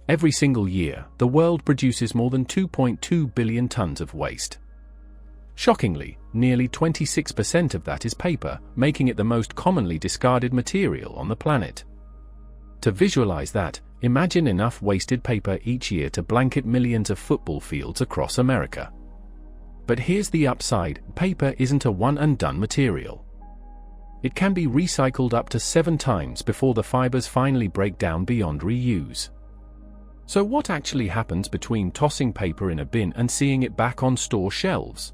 Every single year, the world produces more than 2.2 billion tons of waste. Shockingly, nearly 26% of that is paper, making it the most commonly discarded material on the planet. To visualize that, imagine enough wasted paper each year to blanket millions of football fields across America. But here's the upside: paper isn't a one-and-done material. It can be recycled up to 7 times before the fibers finally break down beyond reuse. So what actually happens between tossing paper in a bin and seeing it back on store shelves?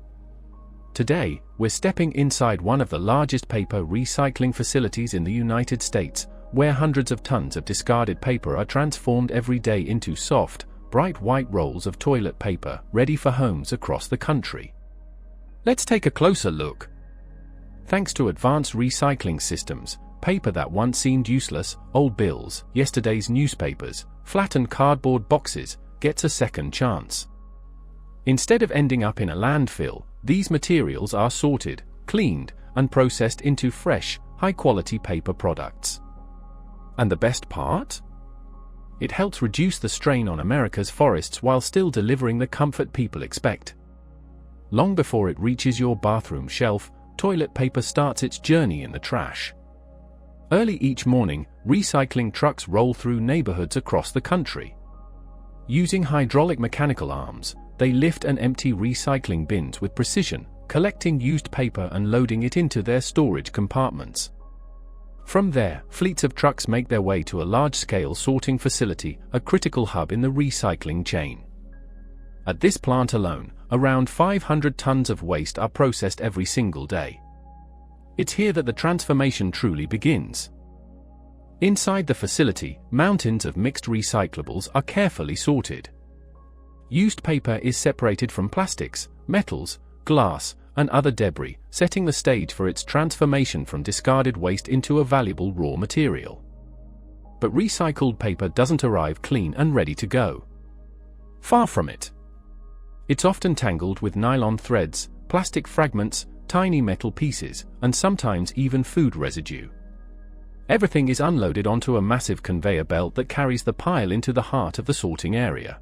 Today, we're stepping inside one of the largest paper recycling facilities in the United States, where hundreds of tons of discarded paper are transformed every day into soft, bright white rolls of toilet paper, ready for homes across the country. Let's take a closer look. Thanks to advanced recycling systems, paper that once seemed useless, old bills, yesterday's newspapers, flattened cardboard boxes, gets a second chance. Instead of ending up in a landfill, these materials are sorted, cleaned, and processed into fresh, high-quality paper products. And the best part? It helps reduce the strain on America's forests while still delivering the comfort people expect. Long before it reaches your bathroom shelf, toilet paper starts its journey in the trash. Early each morning, recycling trucks roll through neighborhoods across the country. Using hydraulic mechanical arms, they lift and empty recycling bins with precision, collecting used paper and loading it into their storage compartments. From there, fleets of trucks make their way to a large-scale sorting facility, a critical hub in the recycling chain. At this plant alone, around 500 tons of waste are processed every single day. It's here that the transformation truly begins. Inside the facility, mountains of mixed recyclables are carefully sorted. Used paper is separated from plastics, metals, glass, and other debris, setting the stage for its transformation from discarded waste into a valuable raw material. But recycled paper doesn't arrive clean and ready to go. Far from it. It's often tangled with nylon threads, plastic fragments, tiny metal pieces, and sometimes even food residue. Everything is unloaded onto a massive conveyor belt that carries the pile into the heart of the sorting area.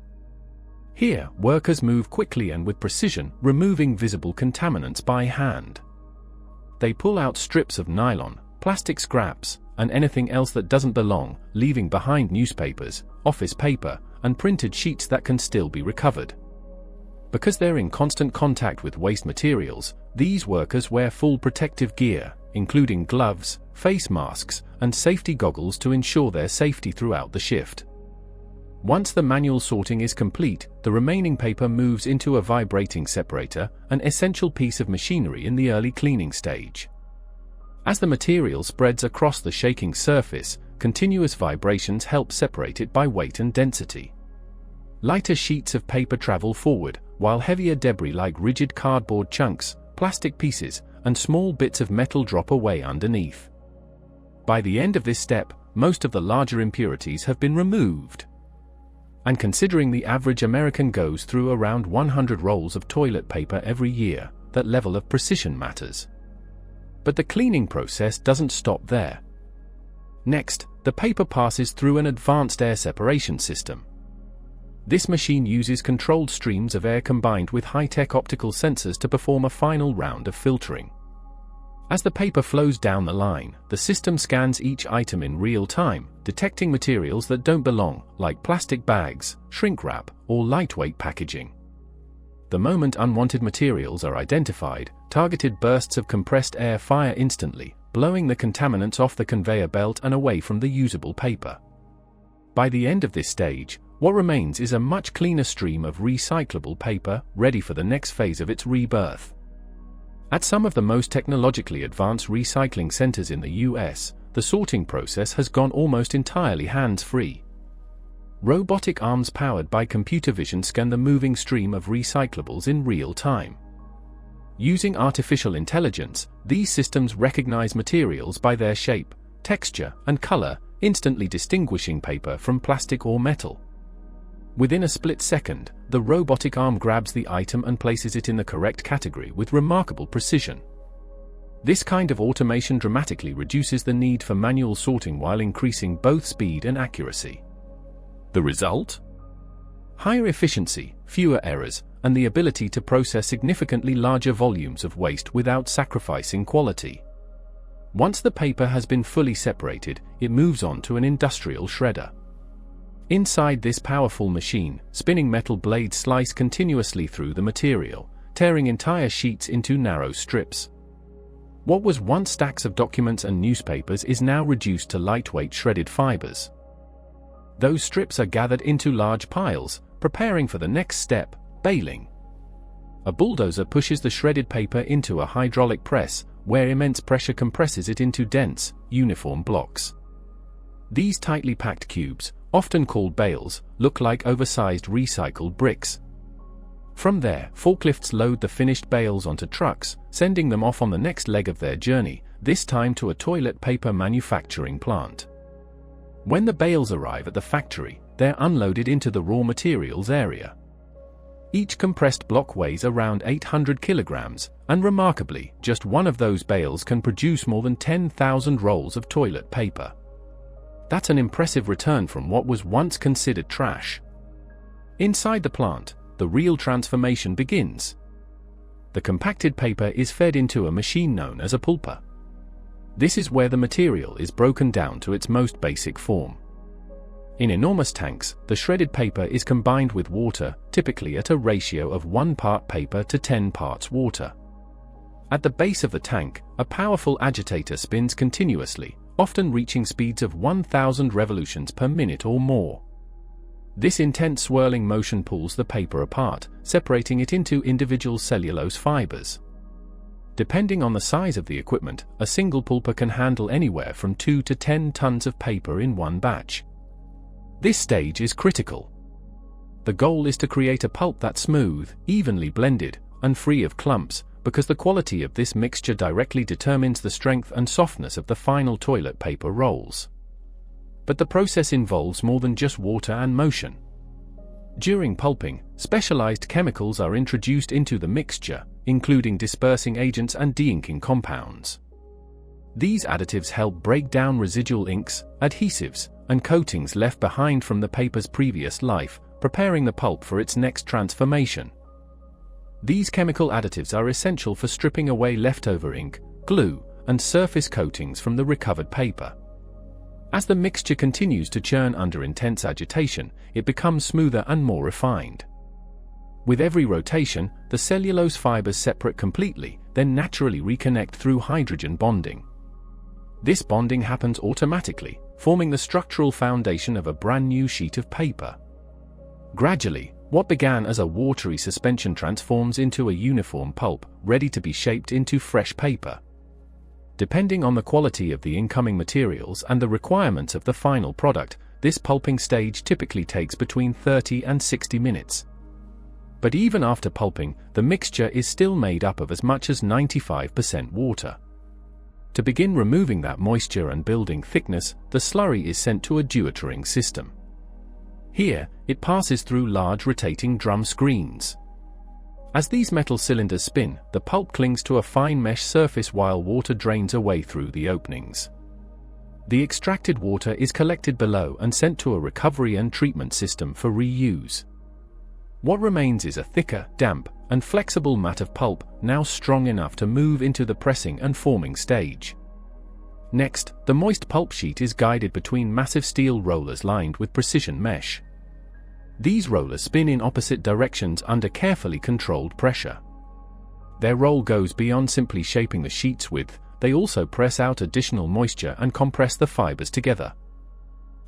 Here, workers move quickly and with precision, removing visible contaminants by hand. They pull out strips of nylon, plastic scraps, and anything else that doesn't belong, leaving behind newspapers, office paper, and printed sheets that can still be recovered. Because they're in constant contact with waste materials, these workers wear full protective gear, including gloves, face masks, and safety goggles to ensure their safety throughout the shift. Once the manual sorting is complete, the remaining paper moves into a vibrating separator, an essential piece of machinery in the early cleaning stage. As the material spreads across the shaking surface, continuous vibrations help separate it by weight and density. Lighter sheets of paper travel forward, while heavier debris like rigid cardboard chunks, plastic pieces, and small bits of metal drop away underneath. By the end of this step, most of the larger impurities have been removed. And considering the average American goes through around 100 rolls of toilet paper every year, that level of precision matters. But the cleaning process doesn't stop there. Next, the paper passes through an advanced air separation system. This machine uses controlled streams of air combined with high-tech optical sensors to perform a final round of filtering. As the paper flows down the line, the system scans each item in real time, detecting materials that don't belong, like plastic bags, shrink wrap, or lightweight packaging. The moment unwanted materials are identified, targeted bursts of compressed air fire instantly, blowing the contaminants off the conveyor belt and away from the usable paper. By the end of this stage, what remains is a much cleaner stream of recyclable paper, ready for the next phase of its rebirth. At some of the most technologically advanced recycling centers in the US, the sorting process has gone almost entirely hands-free. Robotic arms powered by computer vision scan the moving stream of recyclables in real time. Using artificial intelligence, these systems recognize materials by their shape, texture, and color, instantly distinguishing paper from plastic or metal. Within a split second, the robotic arm grabs the item and places it in the correct category with remarkable precision. This kind of automation dramatically reduces the need for manual sorting while increasing both speed and accuracy. The The result? Higher efficiency, fewer errors, and the ability to process significantly larger volumes of waste without sacrificing quality. Once the paper has been fully separated, it moves on to an industrial shredder. Inside this powerful machine, spinning metal blades slice continuously through the material, tearing entire sheets into narrow strips. What was once stacks of documents and newspapers is now reduced to lightweight shredded fibers. Those strips are gathered into large piles, preparing for the next step, baling. A bulldozer pushes the shredded paper into a hydraulic press, where immense pressure compresses it into dense, uniform blocks. These tightly packed cubes, often called bales, look like oversized recycled bricks. From there, forklifts load the finished bales onto trucks, sending them off on the next leg of their journey, this time to a toilet paper manufacturing plant. When the bales arrive at the factory, they're unloaded into the raw materials area. Each compressed block weighs around 800 kilograms, and remarkably, just one of those bales can produce more than 10,000 rolls of toilet paper. That's an impressive return from what was once considered trash. Inside the plant, the real transformation begins. The compacted paper is fed into a machine known as a pulper. This is where the material is broken down to its most basic form. In enormous tanks, the shredded paper is combined with water, typically at a ratio of 1 part paper to 10 parts water. At the base of the tank, a powerful agitator spins continuously, often reaching speeds of 1,000 revolutions per minute or more. This intense swirling motion pulls the paper apart, separating it into individual cellulose fibers. Depending on the size of the equipment, a single pulper can handle anywhere from 2 to 10 tons of paper in one batch. This stage is critical. The goal is to create a pulp that's smooth, evenly blended, and free of clumps, because the quality of this mixture directly determines the strength and softness of the final toilet paper rolls. But the process involves more than just water and motion. During pulping, specialized chemicals are introduced into the mixture, including dispersing agents and de-inking compounds. These additives help break down residual inks, adhesives, and coatings left behind from the paper's previous life, preparing the pulp for its next transformation. These chemical additives are essential for stripping away leftover ink, glue, and surface coatings from the recovered paper. As the mixture continues to churn under intense agitation, it becomes smoother and more refined. With every rotation, the cellulose fibers separate completely, then naturally reconnect through hydrogen bonding. This bonding happens automatically, forming the structural foundation of a brand new sheet of paper. Gradually, what began as a watery suspension transforms into a uniform pulp, ready to be shaped into fresh paper. Depending on the quality of the incoming materials and the requirements of the final product, this pulping stage typically takes between 30 and 60 minutes. But even after pulping, the mixture is still made up of as much as 95% water. To begin removing that moisture and building thickness, the slurry is sent to a dewatering system. Here, it passes through large rotating drum screens. As these metal cylinders spin, the pulp clings to a fine mesh surface while water drains away through the openings. The extracted water is collected below and sent to a recovery and treatment system for reuse. What remains is a thicker, damp, and flexible mat of pulp, now strong enough to move into the pressing and forming stage. Next, the moist pulp sheet is guided between massive steel rollers lined with precision mesh. These rollers spin in opposite directions under carefully controlled pressure. Their role goes beyond simply shaping the sheet's width, they also press out additional moisture and compress the fibers together.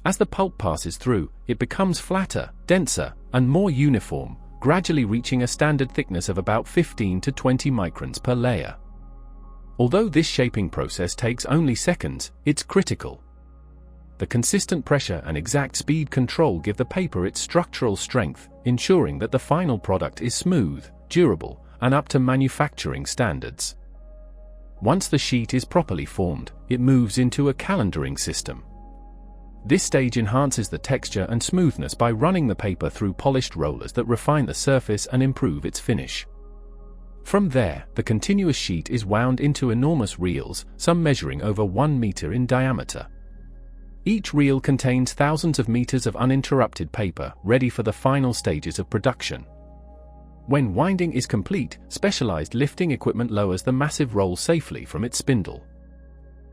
As the pulp passes through, it becomes flatter, denser, and more uniform, gradually reaching a standard thickness of about 15 to 20 microns per layer. Although this shaping process takes only seconds, it's critical. The consistent pressure and exact speed control give the paper its structural strength, ensuring that the final product is smooth, durable, and up to manufacturing standards. Once the sheet is properly formed, it moves into a calendaring system. This stage enhances the texture and smoothness by running the paper through polished rollers that refine the surface and improve its finish. From there, the continuous sheet is wound into enormous reels, some measuring over 1 meter in diameter. Each reel contains thousands of meters of uninterrupted paper, ready for the final stages of production. When winding is complete, specialized lifting equipment lowers the massive roll safely from its spindle.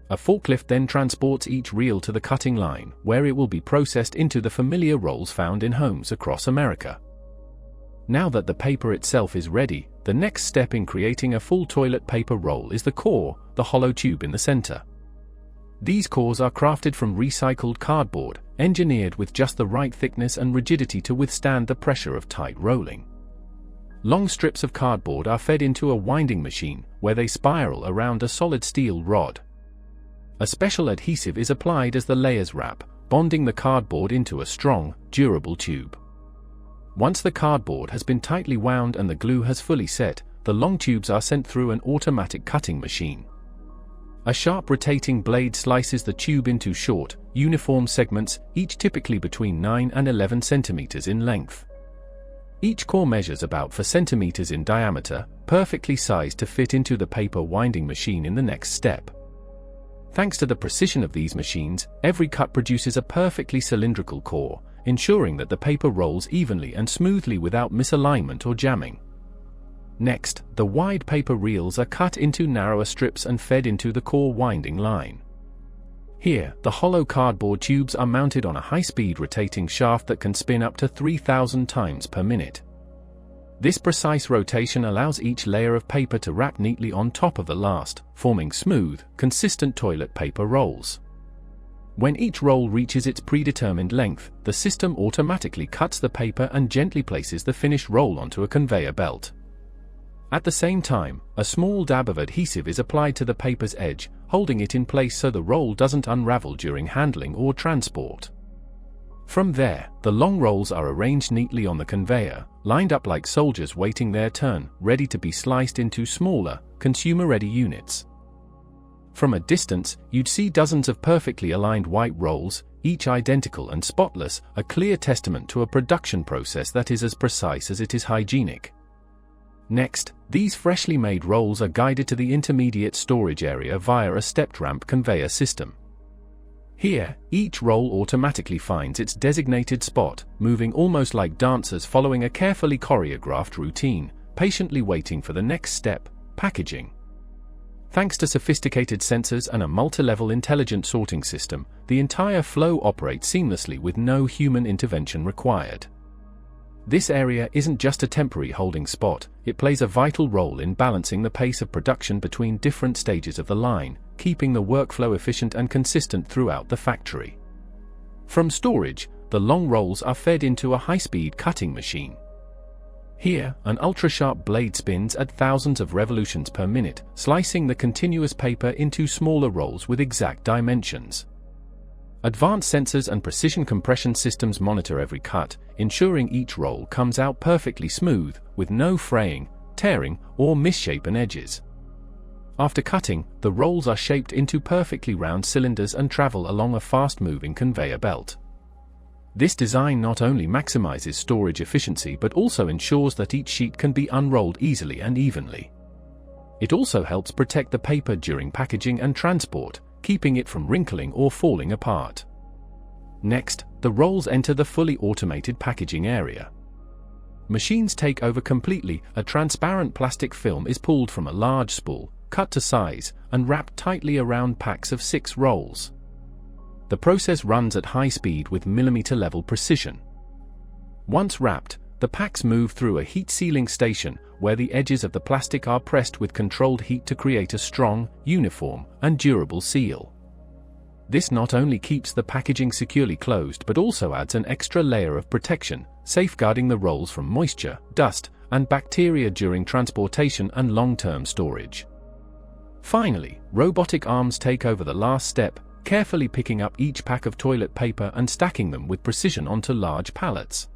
A forklift then transports each reel to the cutting line, where it will be processed into the familiar rolls found in homes across America. Now that the paper itself is ready, the next step in creating a full toilet paper roll is the core, the hollow tube in the center. These cores are crafted from recycled cardboard, engineered with just the right thickness and rigidity to withstand the pressure of tight rolling. Long strips of cardboard are fed into a winding machine, where they spiral around a solid steel rod. A special adhesive is applied as the layers wrap, bonding the cardboard into a strong, durable tube. Once the cardboard has been tightly wound and the glue has fully set, the long tubes are sent through an automatic cutting machine. A sharp rotating blade slices the tube into short, uniform segments, each typically between 9 and 11 centimeters in length. Each core measures about 4 centimeters in diameter, perfectly sized to fit into the paper winding machine in the next step. Thanks to the precision of these machines, every cut produces a perfectly cylindrical core, ensuring that the paper rolls evenly and smoothly without misalignment or jamming. Next, the wide paper reels are cut into narrower strips and fed into the core winding line. Here, the hollow cardboard tubes are mounted on a high-speed rotating shaft that can spin up to 3,000 times per minute. This precise rotation allows each layer of paper to wrap neatly on top of the last, forming smooth, consistent toilet paper rolls. When each roll reaches its predetermined length, the system automatically cuts the paper and gently places the finished roll onto a conveyor belt. At the same time, a small dab of adhesive is applied to the paper's edge, holding it in place so the roll doesn't unravel during handling or transport. From there, the long rolls are arranged neatly on the conveyor, lined up like soldiers waiting their turn, ready to be sliced into smaller, consumer-ready units. From a distance, you'd see dozens of perfectly aligned white rolls, each identical and spotless, a clear testament to a production process that is as precise as it is hygienic. Next, these freshly made rolls are guided to the intermediate storage area via a stepped ramp conveyor system. Here, each roll automatically finds its designated spot, moving almost like dancers following a carefully choreographed routine, patiently waiting for the next step, packaging. Thanks to sophisticated sensors and a multi-level intelligent sorting system, the entire flow operates seamlessly with no human intervention required. This area isn't just a temporary holding spot, it plays a vital role in balancing the pace of production between different stages of the line, keeping the workflow efficient and consistent throughout the factory. From storage, the long rolls are fed into a high-speed cutting machine. Here, an ultra-sharp blade spins at thousands of revolutions per minute, slicing the continuous paper into smaller rolls with exact dimensions. Advanced sensors and precision compression systems monitor every cut, ensuring each roll comes out perfectly smooth, with no fraying, tearing, or misshapen edges. After cutting, the rolls are shaped into perfectly round cylinders and travel along a fast-moving conveyor belt. This design not only maximizes storage efficiency but also ensures that each sheet can be unrolled easily and evenly. It also helps protect the paper during packaging and transport, keeping it from wrinkling or falling apart. Next, the rolls enter the fully automated packaging area. Machines take over completely. A transparent plastic film is pulled from a large spool, cut to size, and wrapped tightly around packs of 6 rolls. The process runs at high speed with millimeter-level precision. Once wrapped, the packs move through a heat-sealing station, where the edges of the plastic are pressed with controlled heat to create a strong, uniform, and durable seal. This not only keeps the packaging securely closed but also adds an extra layer of protection, safeguarding the rolls from moisture, dust, and bacteria during transportation and long-term storage. Finally, robotic arms take over the last step, carefully picking up each pack of toilet paper and stacking them with precision onto large pallets.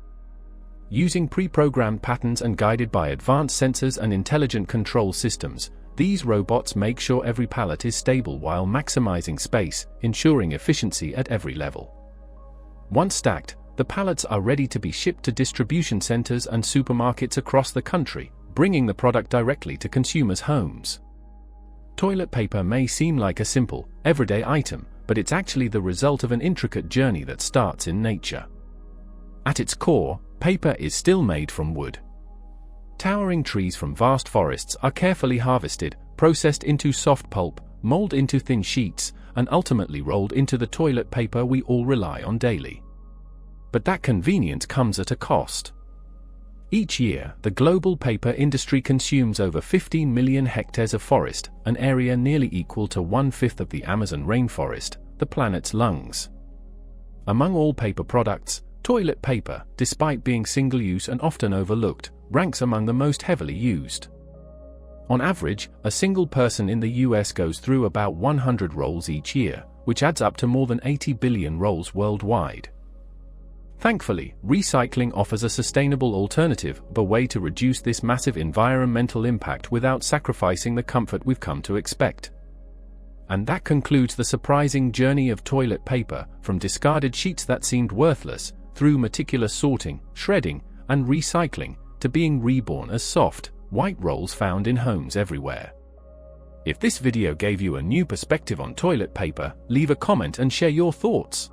Using pre-programmed patterns and guided by advanced sensors and intelligent control systems, these robots make sure every pallet is stable while maximizing space, ensuring efficiency at every level. Once stacked, the pallets are ready to be shipped to distribution centers and supermarkets across the country, bringing the product directly to consumers' homes. Toilet paper may seem like a simple, everyday item, but it's actually the result of an intricate journey that starts in nature. At its core, paper is still made from wood. Towering trees from vast forests are carefully harvested, processed into soft pulp, molded into thin sheets, and ultimately rolled into the toilet paper we all rely on daily. But that convenience comes at a cost. Each year, the global paper industry consumes over 15 million hectares of forest, an area nearly equal to 1/5 of the Amazon rainforest, the planet's lungs. Among all paper products, toilet paper, despite being single-use and often overlooked, ranks among the most heavily used. On average, a single person in the US goes through about 100 rolls each year, which adds up to more than 80 billion rolls worldwide. Thankfully, recycling offers a sustainable alternative, a way to reduce this massive environmental impact without sacrificing the comfort we've come to expect. And that concludes the surprising journey of toilet paper, from discarded sheets that seemed worthless, through meticulous sorting, shredding, and recycling, to being reborn as soft, white rolls found in homes everywhere. If this video gave you a new perspective on toilet paper, leave a comment and share your thoughts.